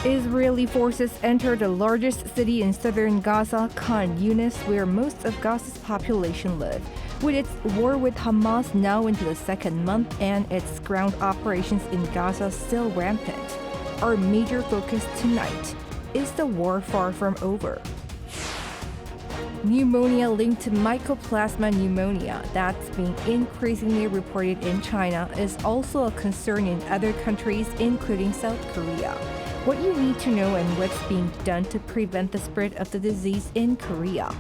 Israeli forces enter the largest city in southern Gaza, Khan Younis, where most of Gaza's population live. With its war with Hamas now into the second month and its ground operations in Gaza still rampant, our major focus tonight is the war far from over. Pneumonia linked to mycoplasma pneumonia that's being increasingly reported in China is also a concern in other countries, including South Korea. What you need to know and what's being done to prevent the spread of the disease in Korea.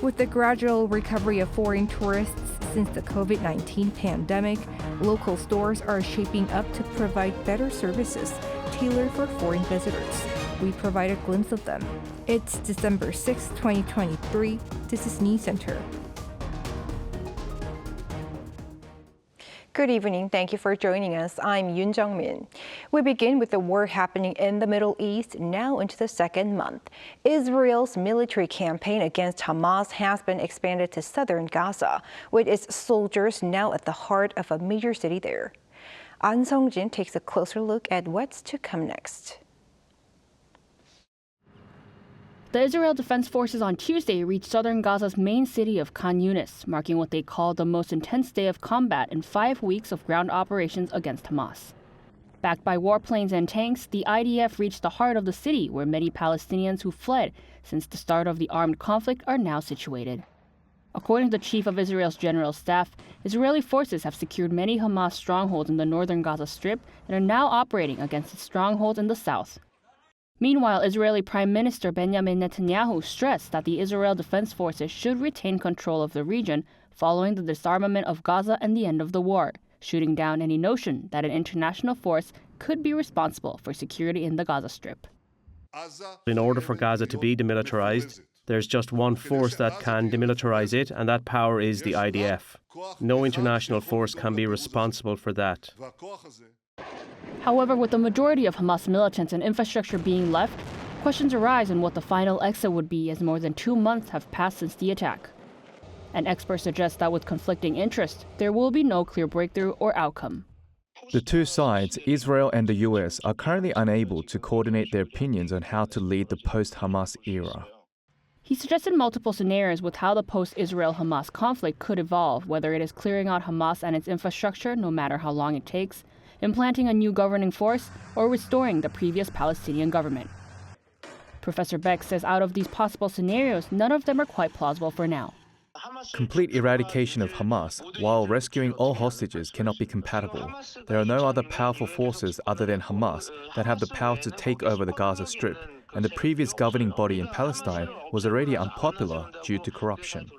With the gradual recovery of foreign tourists since the COVID-19 pandemic, local stores are shaping up to provide better services tailored for foreign visitors. We provide a glimpse of them. It's December 6, 2023. This is News Center. Good evening. Thank you for joining us. I'm Yoon Jung-min. We begin with the war happening in the Middle East, now into the second month. Israel's military campaign against Hamas has been expanded to southern Gaza, with its soldiers now at the heart of a major city there. An Sung-jin takes a closer look at what's to come next. The Israel Defense Forces on Tuesday reached southern Gaza's main city of Khan Younis, marking what they call the most intense day of combat in 5 weeks of ground operations against Hamas. Backed by warplanes and tanks, the IDF reached the heart of the city, where many Palestinians who fled since the start of the armed conflict are now situated. According to the chief of Israel's general staff, Israeli forces have secured many Hamas strongholds in the northern Gaza Strip and are now operating against its strongholds in the south. Meanwhile, Israeli Prime Minister Benjamin Netanyahu stressed that the Israel Defense Forces should retain control of the region following the disarmament of Gaza and the end of the war, shooting down any notion that an international force could be responsible for security in the Gaza Strip. In order for Gaza to be demilitarized, there's just one force that can demilitarize it, and that power is the IDF. No international force can be responsible for that. However, with the majority of Hamas militants and infrastructure being left, questions arise on what the final exit would be as more than 2 months have passed since the attack. An expert suggests that with conflicting interests, there will be no clear breakthrough or outcome. The two sides, Israel and the US, are currently unable to coordinate their opinions on how to lead the post-Hamas era. He suggested multiple scenarios with how the post-Israel-Hamas conflict could evolve, whether it is clearing out Hamas and its infrastructure, no matter how long it takes, implanting a new governing force, or restoring the previous Palestinian government. Professor Beck says out of these possible scenarios, none of them are quite plausible for now. Complete eradication of Hamas while rescuing all hostages cannot be compatible. There are no other powerful forces other than Hamas that have the power to take over the Gaza Strip, and the previous governing body in Palestine was already unpopular due to corruption.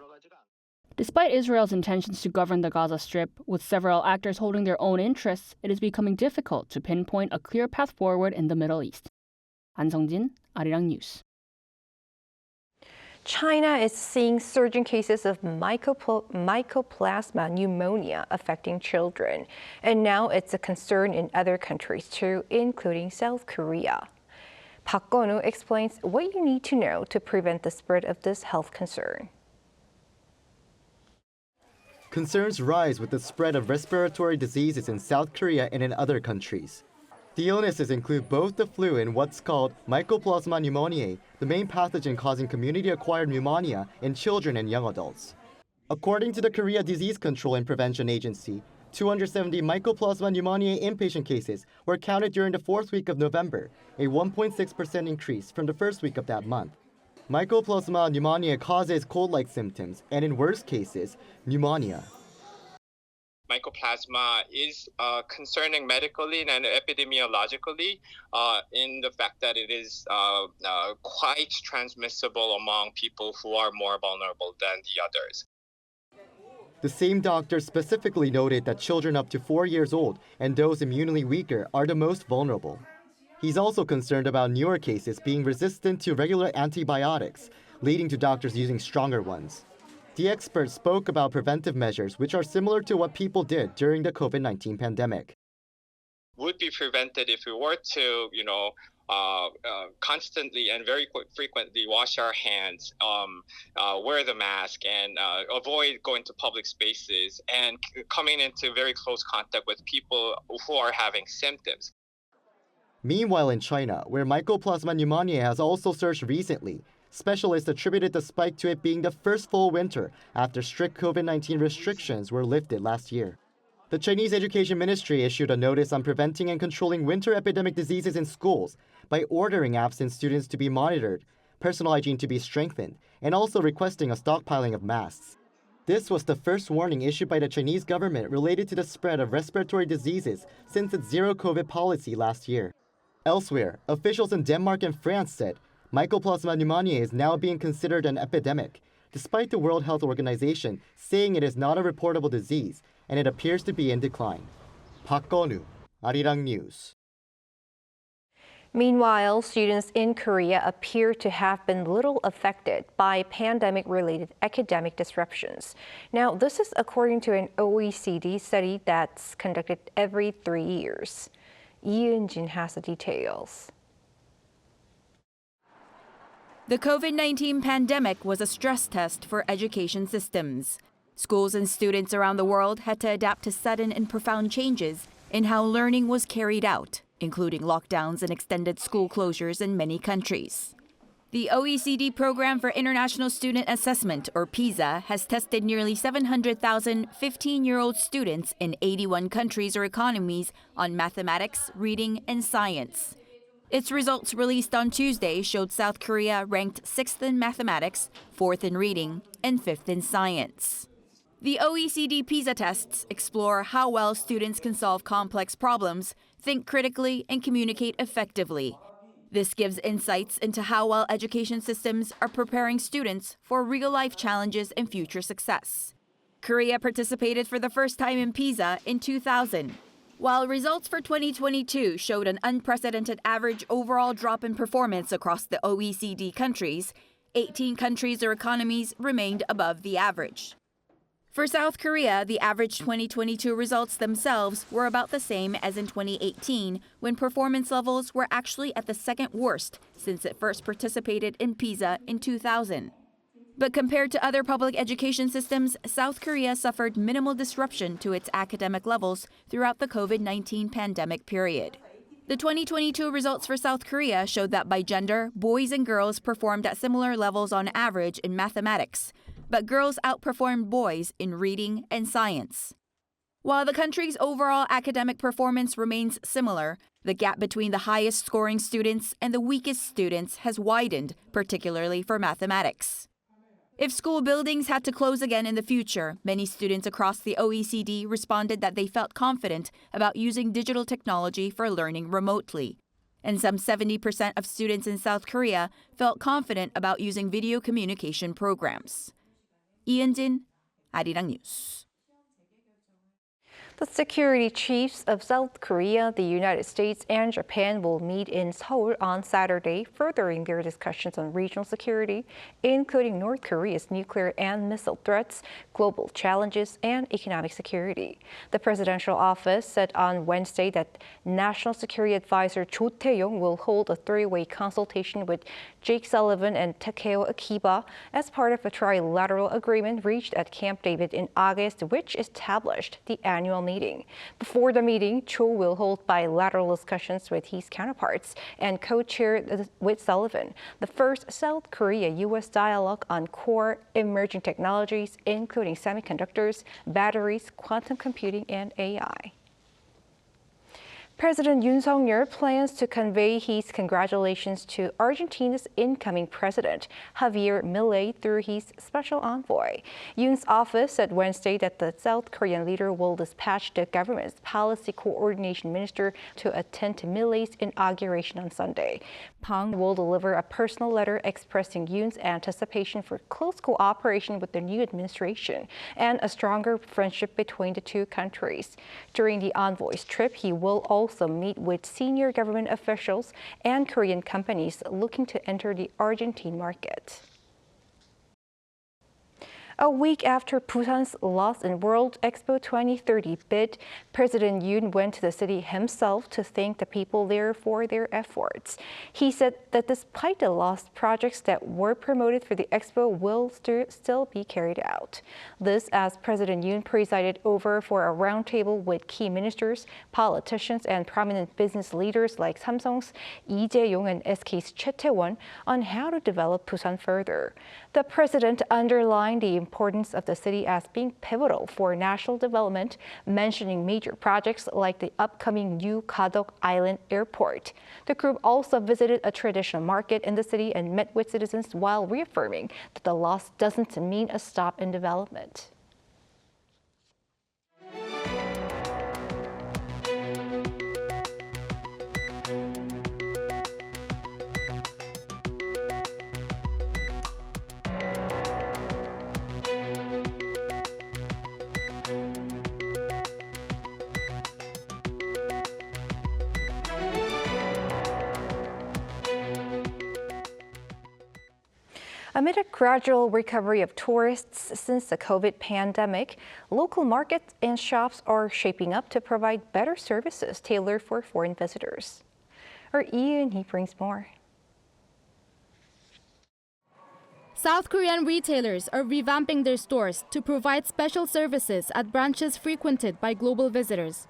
Despite Israel's intentions to govern the Gaza Strip, with several actors holding their own interests, it is becoming difficult to pinpoint a clear path forward in the Middle East. An Sung-jin, Arirang News. China is seeing surging cases of mycoplasma pneumonia affecting children, and now it's a concern in other countries too, including South Korea. Park Gon-woo explains what you need to know to prevent the spread of this health concern. Concerns rise with the spread of respiratory diseases in South Korea and in other countries. The illnesses include both the flu and what's called mycoplasma pneumoniae, the main pathogen causing community-acquired pneumonia in children and young adults. According to the Korea Disease Control and Prevention Agency, 270 mycoplasma pneumoniae inpatient cases were counted during the 4th week of November, a 1.6% increase from the 1st week of that month. Mycoplasma pneumonia causes cold-like symptoms and, in worst cases, pneumonia. Mycoplasma is concerning medically and epidemiologically in the fact that it is quite transmissible among people who are more vulnerable than the others. The same doctor specifically noted that children up to 4 years old and those immunely weaker are the most vulnerable. He's also concerned about newer cases being resistant to regular antibiotics, leading to doctors using stronger ones. The expert spoke about preventive measures which are similar to what people did during the COVID-19 pandemic. Would be prevented if we were to, constantly and very frequently wash our hands, wear the mask, and avoid going to public spaces and coming into very close contact with people who are having symptoms. Meanwhile, in China, where mycoplasma pneumoniae has also surged recently, specialists attributed the spike to it being the first full winter after strict COVID-19 restrictions were lifted last year. The Chinese Education Ministry issued a notice on preventing and controlling winter epidemic diseases in schools by ordering absent students to be monitored, personal hygiene to be strengthened, and also requesting a stockpiling of masks. This was the first warning issued by the Chinese government related to the spread of respiratory diseases since its zero-COVID policy last year. Elsewhere, officials in Denmark and France said mycoplasma pneumoniae is now being considered an epidemic, despite the World Health Organization saying it is not a reportable disease and it appears to be in decline. Park Go-nu, Arirang News. Meanwhile, students in Korea appear to have been little affected by pandemic-related academic disruptions. Now, this is according to an OECD study that's conducted every 3 years. Yoon has the details. The COVID-19 pandemic was a stress test for education systems. Schools and students around the world had to adapt to sudden and profound changes in how learning was carried out, including lockdowns and extended school closures in many countries. The OECD Program for International Student Assessment, or PISA, has tested nearly 700,000 15-year-old students in 81 countries or economies on mathematics, reading, and science. Its results released on Tuesday showed South Korea ranked 6th in mathematics, 4th in reading, and 5th in science. The OECD PISA tests explore how well students can solve complex problems, think critically, and communicate effectively. This gives insights into how well education systems are preparing students for real-life challenges and future success. Korea participated for the first time in PISA in 2000. While results for 2022 showed an unprecedented average overall drop in performance across the OECD countries, 18 countries or economies remained above the average. For South Korea, the average 2022 results themselves were about the same as in 2018, when performance levels were actually at the second worst since it first participated in PISA in 2000. But compared to other public education systems, South Korea suffered minimal disruption to its academic levels throughout the COVID-19 pandemic period. The 2022 results for South Korea showed that by gender, boys and girls performed at similar levels on average in mathematics, but girls outperformed boys in reading and science. While the country's overall academic performance remains similar, the gap between the highest scoring students and the weakest students has widened, particularly for mathematics. If school buildings had to close again in the future, many students across the OECD responded that they felt confident about using digital technology for learning remotely. And some 70% of students in South Korea felt confident about using video communication programs. 이은진, Arirang News. The security chiefs of South Korea, the United States, and Japan will meet in Seoul on Saturday, furthering their discussions on regional security, including North Korea's nuclear and missile threats, global challenges, and economic security. The presidential office said on Wednesday that National Security Advisor Cho Tae-yong will hold a three-way consultation with Jake Sullivan and Takeo Akiba as part of a trilateral agreement reached at Camp David in August, which established the annual meeting. Before the meeting, Cho will hold bilateral discussions with his counterparts and co-chair with Sullivan the first South Korea-U.S. dialogue on core emerging technologies, including semiconductors, batteries, quantum computing, and AI. President Yoon plans to convey his congratulations to Argentina's incoming president, Javier Milei, through his special envoy. Yoon's office said Wednesday that the South Korean leader will dispatch the government's policy coordination minister to attend to Milei's inauguration on Sunday. Pang will deliver a personal letter expressing Yoon's anticipation for close cooperation with the new administration and a stronger friendship between the two countries. During the envoy's trip, he will also meet with senior government officials and Korean companies looking to enter the Argentine market. A week after Busan's loss in World Expo 2030 bid, President Yoon went to the city himself to thank the people there for their efforts. He said that despite the lost, projects that were promoted for the Expo will still be carried out. This as President Yoon presided over for a roundtable with key ministers, politicians, and prominent business leaders like Samsung's Lee Jae-yong and SK's Choi Tae-won on how to develop Busan further. The president underlined the importance of the city as being pivotal for national development, mentioning major projects like the upcoming new Kadok Island Airport. The group also visited a traditional market in the city and met with citizens while reaffirming that the loss doesn't mean a stop in development. Amid a gradual recovery of tourists since the COVID pandemic, local markets and shops are shaping up to provide better services tailored for foreign visitors. Our Yoon brings more. South Korean retailers are revamping their stores to provide special services at branches frequented by global visitors.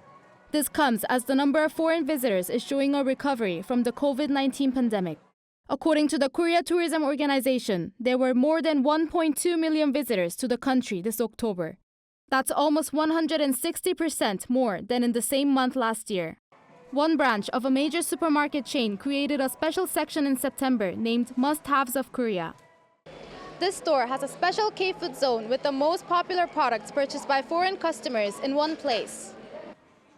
This comes as the number of foreign visitors is showing a recovery from the COVID-19 pandemic. According to the Korea Tourism Organization, there were more than 1.2 million visitors to the country this October. That's almost 160% more than in the same month last year. One branch of a major supermarket chain created a special section in September named Must-Haves of Korea. This store has a special K-food zone with the most popular products purchased by foreign customers in one place.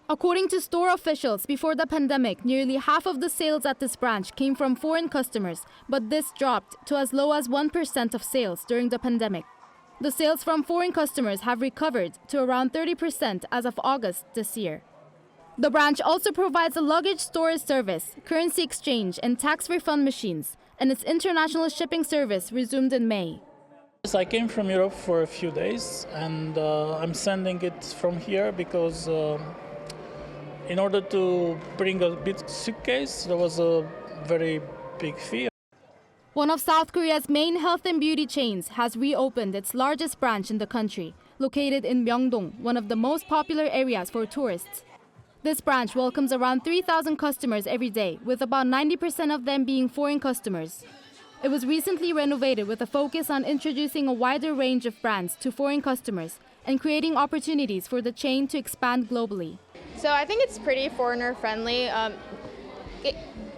According to store officials, before the pandemic, nearly half of the sales at this branch came from foreign customers, but this dropped to as low as 1% of sales during the pandemic. The sales from foreign customers have recovered to around 30% as of August this year. The branch also provides a luggage storage service, currency exchange, and tax refund machines, and its international shipping service resumed in May. I came from Europe for a few days, and I'm sending it from here because in order to bring a big suitcase, there was a very big fee. One of South Korea's main health and beauty chains has reopened its largest branch in the country, located in Myeongdong, one of the most popular areas for tourists. This branch welcomes around 3,000 customers every day, with about 90% of them being foreign customers. It was recently renovated with a focus on introducing a wider range of brands to foreign customers and creating opportunities for the chain to expand globally. So I think it's pretty foreigner-friendly.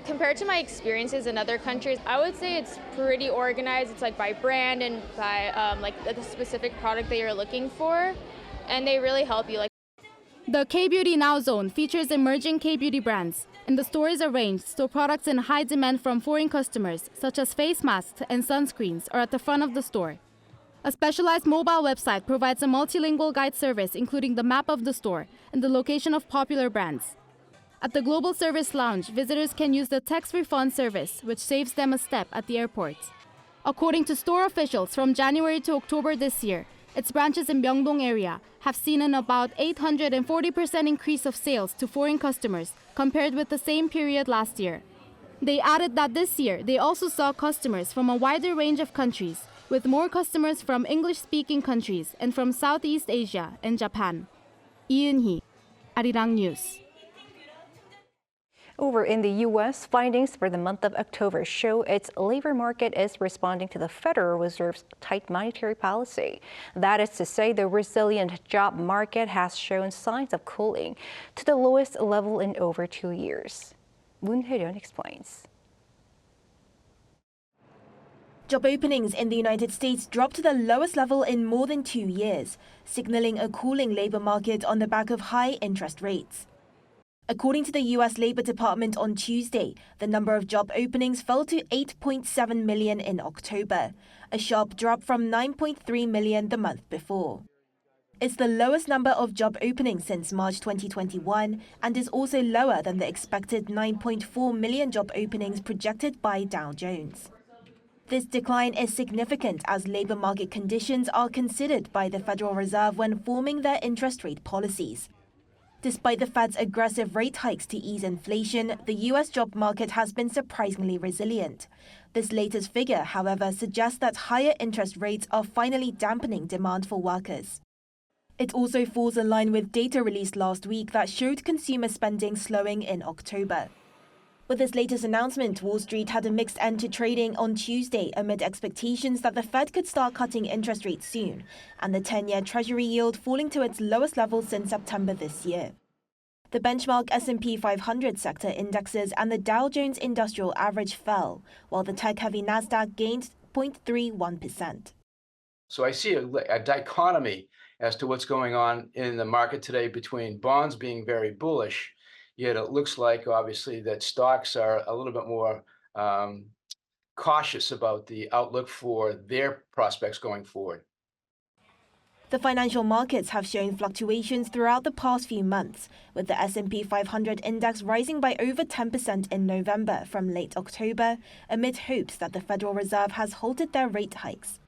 Compared to my experiences in other countries, I would say it's pretty organized. It's like by brand and by like the specific product that you're looking for, and they really help you. The K-Beauty Now zone features emerging K-beauty brands, and the store is arranged so products in high demand from foreign customers, such as face masks and sunscreens, are at the front of the store. A specialized mobile website provides a multilingual guide service, including the map of the store and the location of popular brands. At the Global Service Lounge, visitors can use the tax refund service, which saves them a step at the airport. According to store officials, from January to October this year, its branches in Myeongdong area have seen an about 840% increase of sales to foreign customers compared with the same period last year. They added that this year, they also saw customers from a wider range of countries, with more customers from English-speaking countries and from Southeast Asia and Japan. Yoon, Arirang News. Over in the U.S., findings for the month of October show its labor market is responding to the Federal Reserve's tight monetary policy. That is to say, the resilient job market has shown signs of cooling to the lowest level in over 2 years. Moon explains. Job openings in the United States dropped to the lowest level in more than 2 years, signaling a cooling labor market on the back of high interest rates. According to the U.S. Labor Department on Tuesday, the number of job openings fell to 8.7 million in October, a sharp drop from 9.3 million the month before. It's the lowest number of job openings since March 2021 and is also lower than the expected 9.4 million job openings projected by Dow Jones. This decline is significant as labour market conditions are considered by the Federal Reserve when forming their interest rate policies. Despite the Fed's aggressive rate hikes to ease inflation, the US job market has been surprisingly resilient. This latest figure, however, suggests that higher interest rates are finally dampening demand for workers. It also falls in line with data released last week that showed consumer spending slowing in October. With this latest announcement, Wall Street had a mixed end to trading on Tuesday amid expectations that the Fed could start cutting interest rates soon, and the 10-year Treasury yield falling to its lowest level since September this year. The benchmark S&P 500 sector indexes and the Dow Jones Industrial Average fell, while the tech-heavy Nasdaq gained 0.31%. So I see a dichotomy as to what's going on in the market today between bonds being very bullish, yet it looks like, obviously, that stocks are a little bit more cautious about the outlook for their prospects going forward. The financial markets have shown fluctuations throughout the past few months, with the S&P 500 index rising by over 10% in November from late October, amid hopes that the Federal Reserve has halted their rate hikes.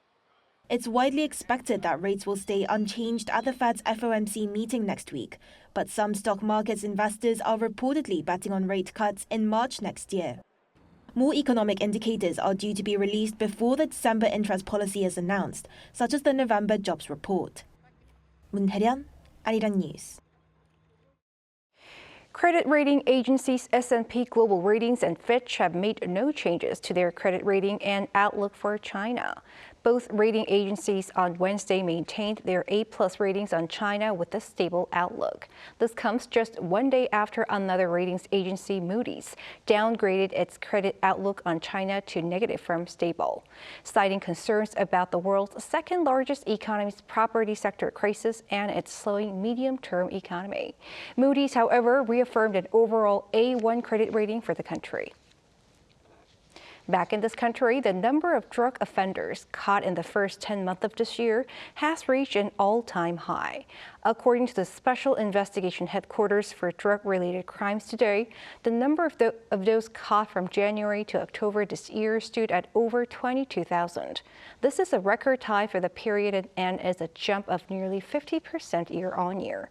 It's widely expected that rates will stay unchanged at the Fed's FOMC meeting next week, but some stock markets investors are reportedly betting on rate cuts in March next year. More economic indicators are due to be released before the December interest policy is announced, such as the November jobs report. Moon, Arirang News. Credit rating agencies S&P Global Ratings and Fitch have made no changes to their credit rating and outlook for China. Both rating agencies on Wednesday maintained their A+ ratings on China with a stable outlook. This comes just one day after another ratings agency, Moody's, downgraded its credit outlook on China to negative from stable, citing concerns about the world's second largest economy's property sector crisis and its slowing medium-term economy. Moody's, however, reaffirmed an overall A1 credit rating for the country. Back in this country, the number of drug offenders caught in the first 10 months of this year has reached an all-time high. According to the Special Investigation Headquarters for Drug-Related Crimes today, the number of those caught from January to October this year stood at over 22,000. This is a record high for the period and is a jump of nearly 50% year-on-year.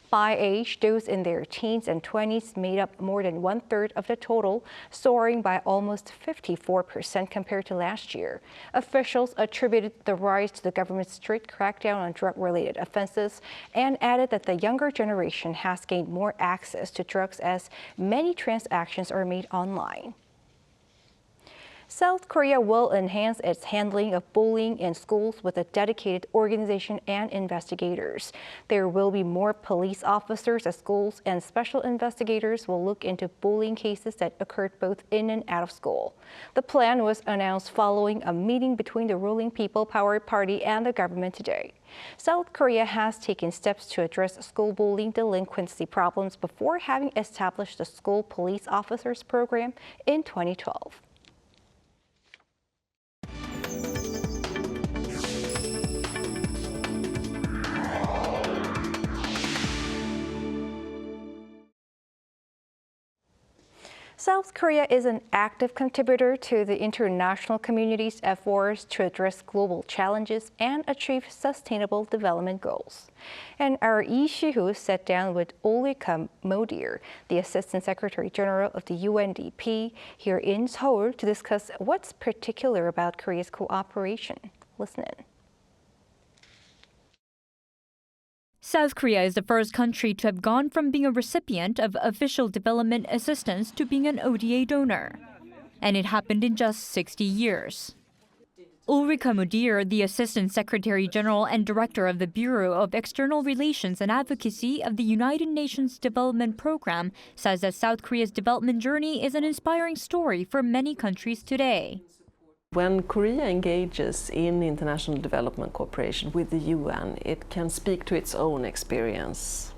By age, those in their teens and 20s made up more than one-third of the total, soaring by almost 54% compared to last year. Officials attributed the rise to the government's strict crackdown on drug-related offenses and added that the younger generation has gained more access to drugs as many transactions are made online. South Korea will enhance its handling of bullying in schools with a dedicated organization and investigators. There will be more police officers at schools, and special investigators will look into bullying cases that occurred both in and out of school. The plan was announced following a meeting between the ruling People Power Party and the government today. South Korea has taken steps to address school bullying delinquency problems before having established the School Police Officers Program in 2012. South Korea is an active contributor to the international community's efforts to address global challenges and achieve sustainable development goals. And our Lee Si-hoo sat down with Ulrika Moody, the Assistant Secretary General of the UNDP, here in Seoul to discuss what's particular about Korea's cooperation. Listen in. South Korea is the first country to have gone from being a recipient of official development assistance to being an ODA donor. And it happened in just 60 years. Ulrika Moody, the Assistant Secretary General and Director of the Bureau of External Relations and Advocacy of the United Nations Development Program, says that South Korea's development journey is an inspiring story for many countries today. When Korea engages in international development cooperation with the UN, it can speak to its own experience.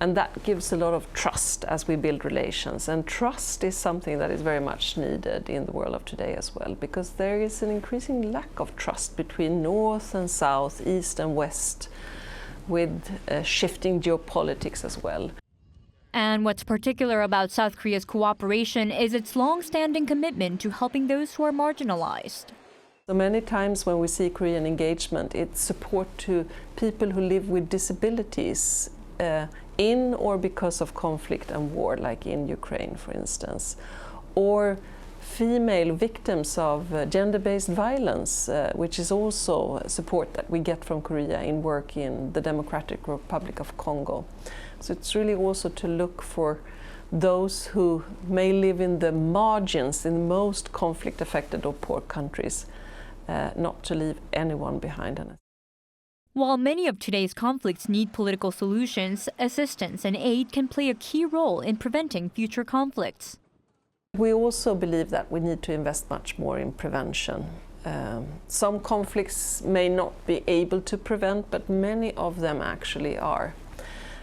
And that gives a lot of trust as we build relations. And trust is something that is very much needed in the world of today as well, because there is an increasing lack of trust between North and South, East and West, with shifting geopolitics as well. And what's particular about South Korea's cooperation is its long-standing commitment to helping those who are marginalized. So many times when we see Korean engagement, it's support to people who live with disabilities in or because of conflict and war, like in Ukraine, for instance, or female victims of gender-based violence, which is also support that we get from Korea in work in the Democratic Republic of Congo. So it's really also to look for those who may live in the margins in the most conflict-affected or poor countries, not to leave anyone behind. While many of today's conflicts need political solutions, assistance and aid can play a key role in preventing future conflicts. We also believe that we need to invest much more in prevention. Some conflicts may not be able to prevent, but many of them actually are.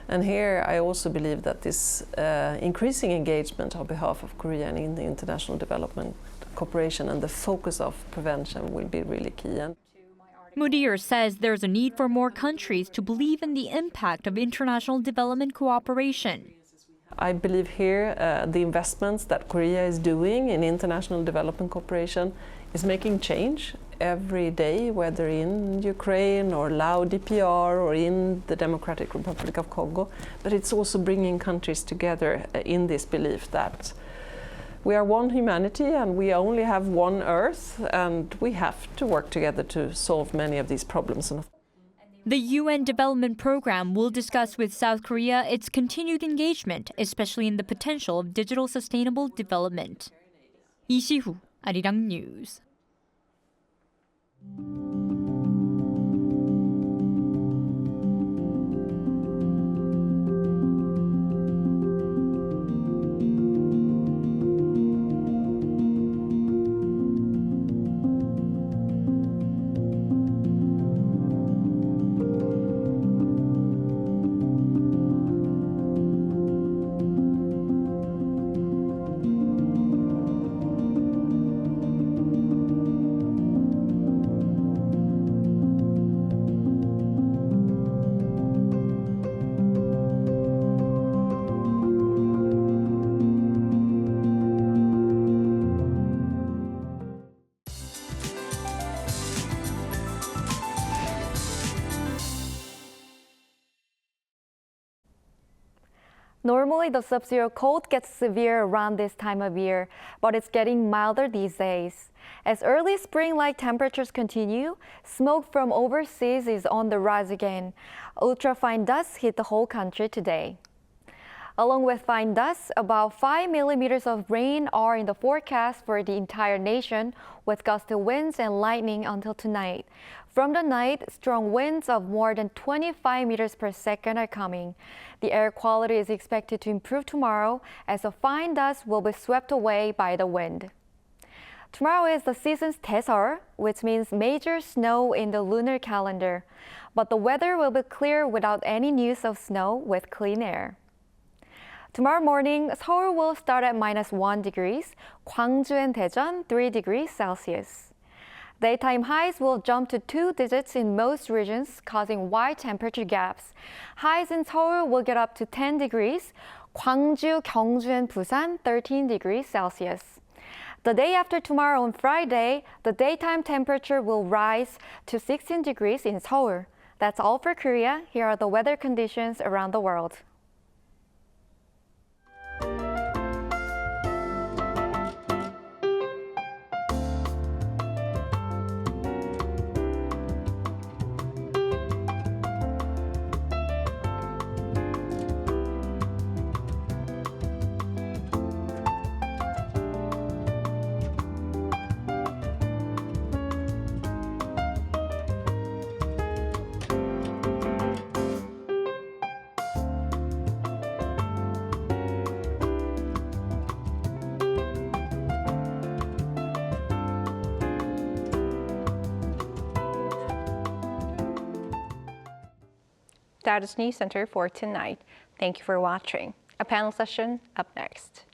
And here I also believe that this increasing engagement on behalf of Korea and in the international development cooperation and the focus of prevention will be really key. Moody says there's a need for more countries to believe in the impact of international development cooperation. I believe here the investments that Korea is doing in international development cooperation is making change every day, whether in Ukraine or Laos DPR or in the Democratic Republic of Congo. But it's also bringing countries together in this belief that we are one humanity and we only have one Earth, and we have to work together to solve many of these problems. The UN Development Program will discuss with South Korea its continued engagement, especially in the potential of digital sustainable development. 이시후, Arirang News. Normally, the sub-zero cold gets severe around this time of year, but it's getting milder these days. As early spring-like temperatures continue, smoke from overseas is on the rise again. Ultra-fine dust hit the whole country today. Along with fine dust, about 5 millimeters of rain are in the forecast for the entire nation, with gusty winds and lightning until tonight. From the night, strong winds of more than 25 meters per second are coming. The air quality is expected to improve tomorrow as the fine dust will be swept away by the wind. Tomorrow is the season's 대설, which means major snow in the lunar calendar. But the weather will be clear without any news of snow with clean air. Tomorrow morning, Seoul will start at -1 degrees, Gwangju and Daejeon 3 degrees Celsius. Daytime highs will jump to 2 digits in most regions, causing wide temperature gaps. Highs in Seoul will get up to 10 degrees, Gwangju, Gyeongju, and Busan 13 degrees Celsius. The day after tomorrow on Friday, the daytime temperature will rise to 16 degrees in Seoul. That's all for Korea. Here are the weather conditions around the world. That is News Center for tonight. Thank you for watching. A panel session up next.